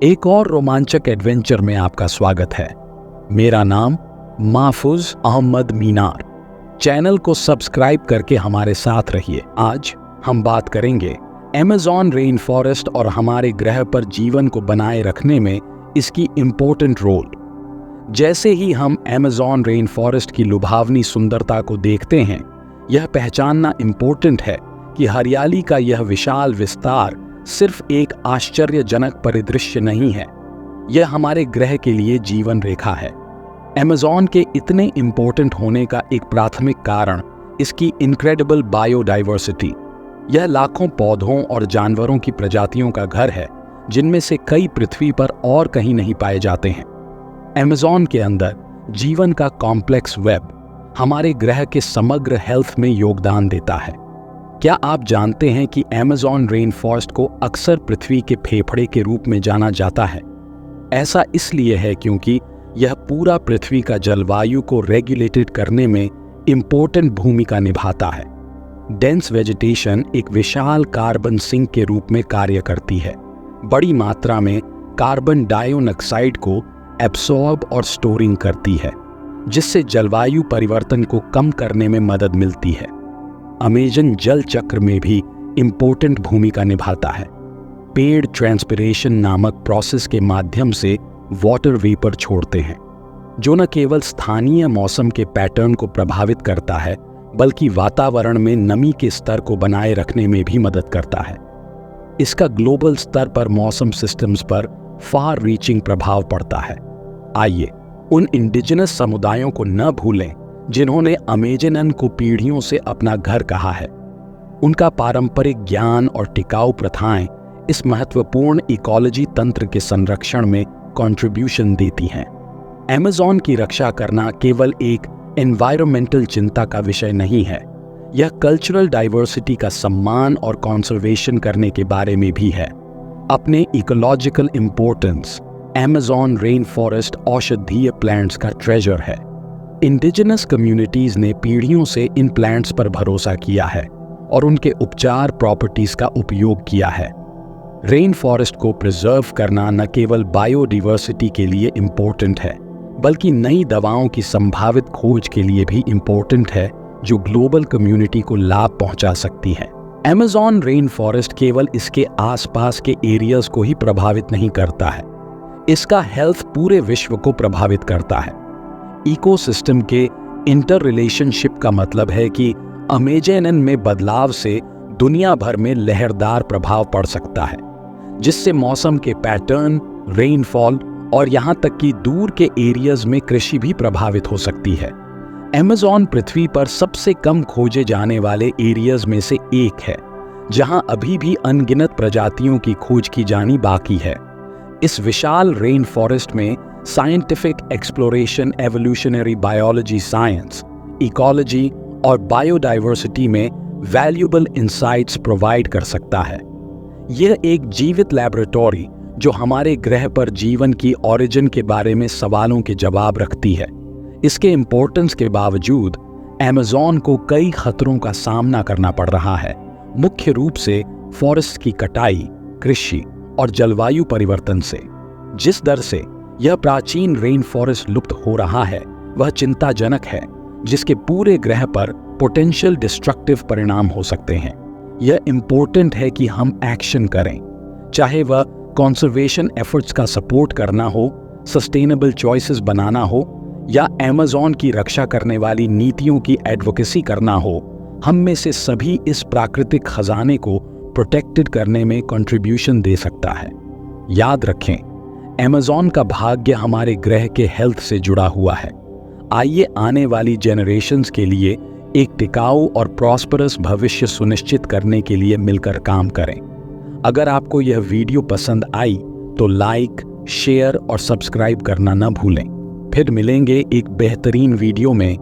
एक और रोमांचक एडवेंचर में आपका स्वागत है। मेरा नाम महफूज अहमद मीनार। चैनल को सब्सक्राइब करके हमारे साथ रहिए। आज हम बात करेंगे अमेज़न रेन फॉरेस्ट और हमारे ग्रह पर जीवन को बनाए रखने में इसकी इम्पोर्टेंट रोल। जैसे ही हम अमेज़न रेन फॉरेस्ट की लुभावनी सुंदरता को देखते हैं, यह पहचानना इम्पोर्टेंट है कि हरियाली का यह विशाल विस्तार सिर्फ एक आश्चर्यजनक परिदृश्य नहीं है, यह हमारे ग्रह के लिए जीवन रेखा है। अमेज़न के इतने इम्पोर्टेंट होने का एक प्राथमिक कारण इसकी इनक्रेडिबल बायोडाइवर्सिटी। यह लाखों पौधों और जानवरों की प्रजातियों का घर है, जिनमें से कई पृथ्वी पर और कहीं नहीं पाए जाते हैं। अमेज़न के अंदर जीवन का कॉम्प्लेक्स वेब हमारे ग्रह के समग्र हेल्थ में योगदान देता है। क्या आप जानते हैं कि अमेज़न रेन फॉरेस्ट को अक्सर पृथ्वी के फेफड़े के रूप में जाना जाता है? ऐसा इसलिए है क्योंकि यह पूरा पृथ्वी का जलवायु को रेगुलेटेड करने में इम्पोर्टेंट भूमिका निभाता है। डेंस वेजिटेशन एक विशाल कार्बन सिंक के रूप में कार्य करती है। बड़ी मात्रा में कार्बन डाइऑक्साइड को एब्सॉर्ब और स्टोरिंग करती है, जिससे जलवायु परिवर्तन को कम करने में मदद मिलती है। अमेज़न जल चक्र में भी इम्पोर्टेंट भूमिका निभाता है। पेड़ ट्रांसपिरेशन नामक प्रोसेस के माध्यम से वाटर वेपर छोड़ते हैं, जो न केवल स्थानीय मौसम के पैटर्न को प्रभावित करता है, बल्कि वातावरण में नमी के स्तर को बनाए रखने में भी मदद करता है। इसका ग्लोबल स्तर पर मौसम सिस्टम्स पर फार रीचिंग प्रभाव पड़ता है। आइए उन इंडिजिनस समुदायों को न भूलें जिन्होंने अमेज़न को पीढ़ियों से अपना घर कहा है। उनका पारंपरिक ज्ञान और टिकाऊ प्रथाएं इस महत्वपूर्ण इकोलॉजी तंत्र के संरक्षण में कंट्रीब्यूशन देती हैं। अमेज़न की रक्षा करना केवल एक एनवायरमेंटल चिंता का विषय नहीं है, यह कल्चरल डाइवर्सिटी का सम्मान और कंजर्वेशन करने के बारे में भी है। अपने ecological importance, Amazon rain forest औषधीय प्लांट्स का ट्रेजर है। इंडिजिनस कम्युनिटीज ने पीढ़ियों से इन प्लांट्स पर भरोसा किया है और उनके उपचार प्रॉपर्टीज का उपयोग किया है। रेन फॉरेस्ट को प्रिजर्व करना न केवल बायोडाइवर्सिटी के लिए इम्पोर्टेंट है, बल्कि नई दवाओं की संभावित खोज के लिए भी इम्पोर्टेंट है, जो ग्लोबल कम्युनिटी को लाभ पहुंचा सकती है। अमेज़न रेन फॉरेस्ट केवल इसके आसपास के एरियाज को ही प्रभावित नहीं करता है, इसका हेल्थ पूरे विश्व को प्रभावित करता है। इकोसिस्टम के इंटर रिलेशनशिप का मतलब है कि अमेज़न में बदलाव से दुनिया भर में लहरदार प्रभाव पड़ सकता है, जिससे मौसम के पैटर्न, रेनफॉल और यहाँ तक कि दूर के एरियाज में कृषि भी प्रभावित हो सकती है। अमेज़न पृथ्वी पर सबसे कम खोजे जाने वाले एरियाज में से एक है, जहाँ अभी भी अनगिनत प्रजातियों की खोज की जानी बाकी है। इस विशाल रेन फॉरेस्ट में scientific exploration evolutionary biology science, ecology और बायोडाइवर्सिटी में वैल्यूएबल इंसाइट्स प्रोवाइड कर सकता है। यह एक जीवित लैबोरेटरी जो हमारे ग्रह पर जीवन की ओरिजिन के बारे में सवालों के जवाब रखती है। इसके इम्पोर्टेंस के बावजूद अमेज़न को कई खतरों का सामना करना पड़ रहा है, मुख्य रूप से फॉरेस्ट की कटाई, कृषि और जलवायु परिवर्तन से। जिस दर से यह प्राचीन रेन फॉरेस्ट लुप्त हो रहा है, वह चिंताजनक है, जिसके पूरे ग्रह पर पोटेंशियल डिस्ट्रक्टिव परिणाम हो सकते हैं। यह इम्पोर्टेंट है कि हम एक्शन करें, चाहे वह कंजर्वेशन एफर्ट्स का सपोर्ट करना हो, सस्टेनेबल चॉइसेस बनाना हो, या अमेज़न की रक्षा करने वाली नीतियों की एडवोकेसी करना हो। हम में से सभी इस प्राकृतिक खजाने को प्रोटेक्टेड करने में कंट्रीब्यूशन दे सकता है। याद रखें, अमेज़न का भाग्य हमारे ग्रह के हेल्थ से जुड़ा हुआ है। आइए आने वाली जेनरेशंस के लिए एक टिकाऊ और प्रॉस्परस भविष्य सुनिश्चित करने के लिए मिलकर काम करें। अगर आपको यह वीडियो पसंद आई तो लाइक, शेयर और सब्सक्राइब करना न भूलें। फिर मिलेंगे एक बेहतरीन वीडियो में।